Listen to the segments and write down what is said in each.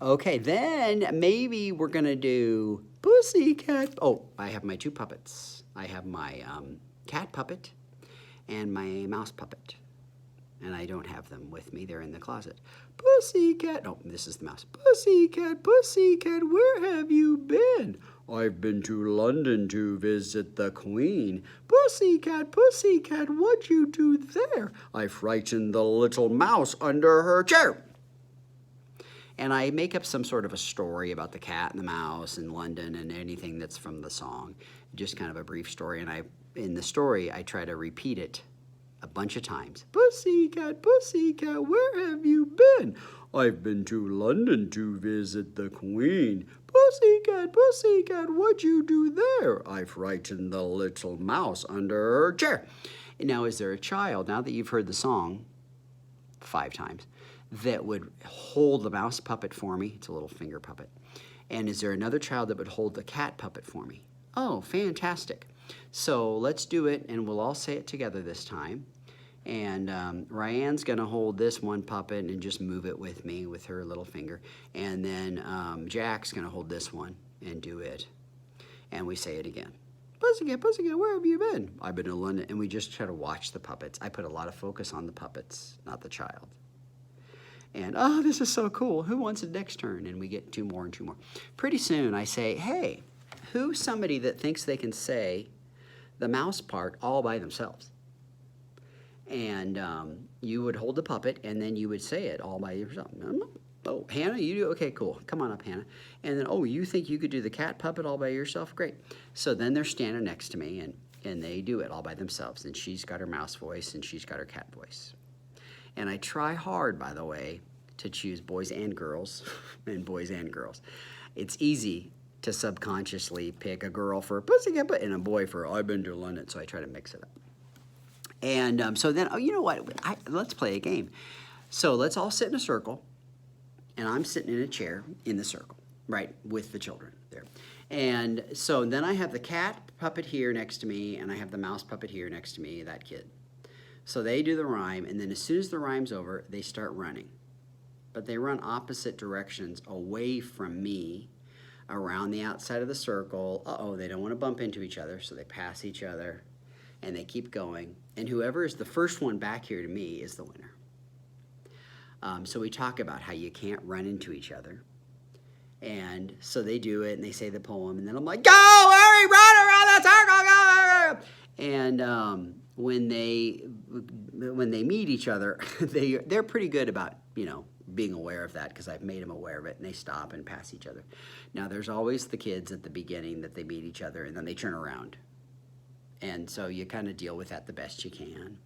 Okay, then maybe we're going to do Pussycat. Oh, I have my two puppets. I have my cat puppet and my mouse puppet. And I don't have them with me. They're in the closet. Pussycat. Oh, this is the mouse. Pussycat, Pussycat, where have you been? I've been to London to visit the Queen. Pussycat, Pussycat, what'd you do there? I frightened the little mouse under her chair. And I make up some sort of a story about the cat and the mouse in London and anything that's from the song. Just kind of a brief story. And in the story, I try to repeat it a bunch of times. Pussycat, Pussycat, where have you been? I've been to London to visit the Queen. Pussycat, Pussycat, what'd you do there? I frightened the little mouse under her chair. And now, is there a child, now that you've heard the song 5 times, that would hold the mouse puppet for me? It's a little finger puppet. And is there another child that would hold the cat puppet for me? Oh, fantastic. So let's do it, and we'll all say it together this time. And Ryan's going to hold this one puppet and just move it with me with her little finger. And then Jack's going to hold this one and do it. And we say it again. Pussycat, Pussycat, where have you been? I've been to London. And we just try to watch the puppets. I put a lot of focus on the puppets, not the child. And, oh, this is so cool. Who wants a next turn? And we get 2 more and 2 more. Pretty soon I say, hey, who's somebody that thinks they can say the mouse part all by themselves? And you would hold the puppet, and then you would say it all by yourself. Oh, Hannah, you do? Okay, cool. Come on up, Hannah. And then, oh, you think you could do the cat puppet all by yourself? Great. So then they're standing next to me, and they do it all by themselves. And she's got her mouse voice, and she's got her cat voice. And I try hard, by the way, to choose boys and girls, and boys and girls. It's easy to subconsciously pick a girl for Pussycat and a boy for I've been to London, so I try to mix it up. And so then, oh, you know what? Let's play a game. So let's all sit in a circle, and I'm sitting in a chair in the circle, right, with the children there. And so then I have the cat puppet here next to me, and I have the mouse puppet here next to me, that kid. So they do the rhyme, and then as soon as the rhyme's over, they start running. But they run opposite directions away from me, around the outside of the circle. Uh-oh, they don't want to bump into each other, so they pass each other, and they keep going. And whoever is the first one back here to me is the winner. So we talk about how you can't run into each other. And so they do it, and they say the poem, and then I'm like, go, hurry, run around that circle, go! And when they meet each other, they're pretty good about, being aware of that, because I've made them aware of it, and they stop and pass each other. Now, there's always the kids at the beginning that they meet each other, and then they turn around. And so you kind of deal with that the best you can,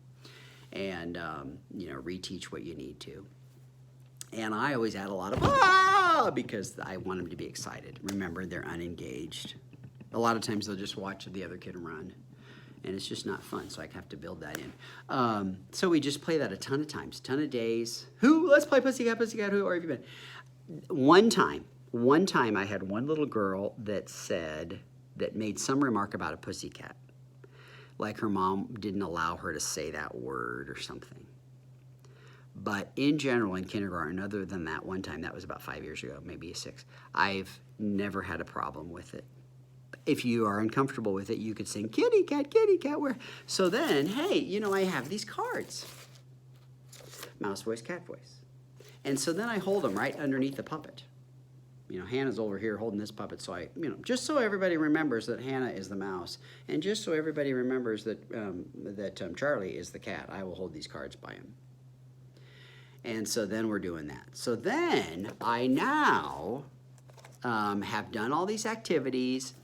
and, reteach what you need to. And I always add a lot of, because I want them to be excited. Remember, they're unengaged. A lot of times they'll just watch the other kid run, and it's just not fun, so I have to build that in. So we just play that a ton of times, ton of days. Let's play Pussycat, Pussycat, who, where have you been? One time I had one little girl that made some remark about a pussycat. Like her mom didn't allow her to say that word or something. But in general, in kindergarten, other than that one time, that was about 5 years ago, maybe 6, I've never had a problem with it. If you are uncomfortable with it, you could sing, kitty cat, where? So then, hey, I have these cards. Mouse voice, cat voice. And so then I hold them right underneath the puppet. Hannah's over here holding this puppet, so just so everybody remembers that Hannah is the mouse, and just so everybody remembers that Charlie is the cat, I will hold these cards by him. And so then we're doing that. So then I now have done all these activities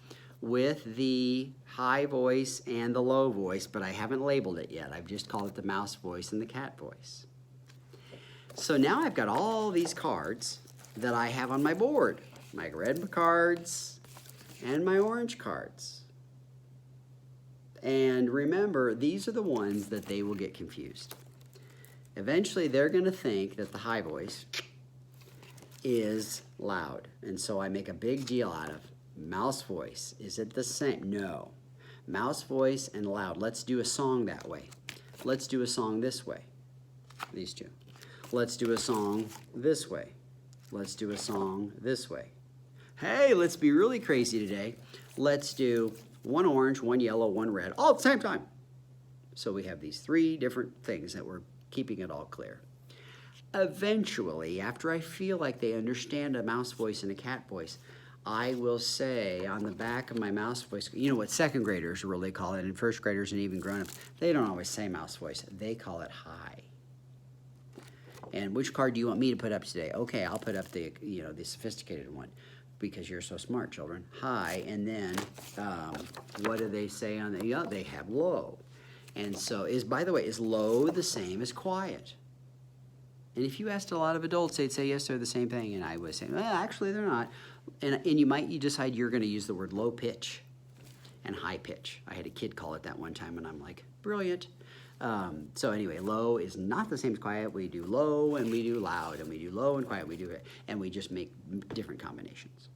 with the high voice and the low voice, but I haven't labeled it yet. I've just called it the mouse voice and the cat voice. So now I've got all these cards that I have on my board. My red cards and my orange cards. And remember, these are the ones that they will get confused. Eventually, they're going to think that the high voice is loud. And so I make a big deal out of mouse voice. Is it the same? No. Mouse voice and loud. Let's do a song that way. Let's do a song this way. These two. Let's do a song this way. Let's do a song this way. Hey, let's be really crazy today. Let's do one orange, one yellow, one red, all at the same time. So we have these 3 different things that we're keeping it all clear. Eventually, after I feel like they understand a mouse voice and a cat voice, I will say on the back of my mouse voice, you know what 2nd graders really call it, and 1st graders and even grown-ups, they don't always say mouse voice. They call it hi. And which card do you want me to put up today? Okay, I'll put up the, the sophisticated one because you're so smart, children. Hi, and then what do they say on the, they have low. And so by the way, is low the same as quiet? And if you asked a lot of adults, they'd say, yes, they're the same thing. And I would say, well, actually, they're not. And you decide you're going to use the word low pitch and high pitch. I had a kid call it that one time, and I'm like, brilliant. So anyway, low is not the same as quiet. We do low, and we do loud, and we do low and quiet. We do it, and we just make different combinations.